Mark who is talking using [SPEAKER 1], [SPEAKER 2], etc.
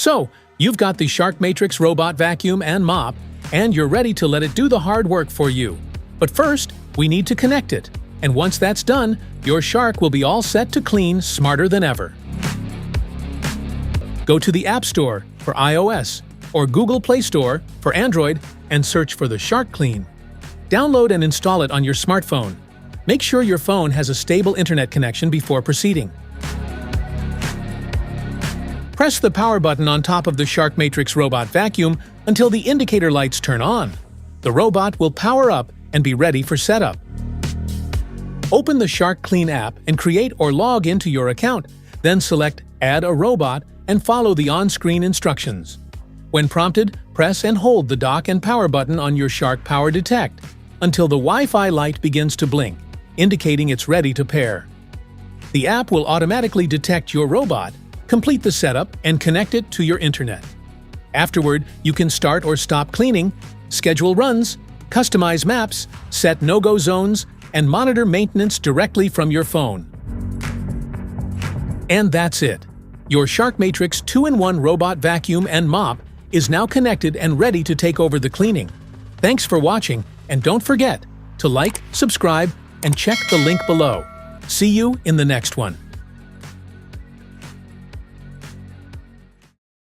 [SPEAKER 1] So, you've got the Shark Matrix robot vacuum and mop, and you're ready to let it do the hard work for you. But first, we need to connect it. And once that's done, your shark will be all set to clean smarter than ever. Go to the App Store for iOS or Google Play Store for Android and search for the Shark Clean. Download and install it on your smartphone. Make sure your phone has a stable internet connection before proceeding. Press the power button on top of the Shark Matrix robot vacuum until the indicator lights turn on. The robot will power up and be ready for setup. Open the Shark Clean app and create or log into your account, then select Add a Robot and follow the on-screen instructions. When prompted, press and hold the dock and power button on your Shark Power Detect until the Wi-Fi light begins to blink, indicating it's ready to pair. The app will automatically detect your robot, complete the setup, and connect it to your internet. Afterward, you can start or stop cleaning, schedule runs, customize maps, set no-go zones, and monitor maintenance directly from your phone. And that's it. Your Shark Matrix 2-in-1 robot vacuum and mop is now connected and ready to take over the cleaning. Thanks for watching, and don't forget to like, subscribe, and check the link below. See you in the next one.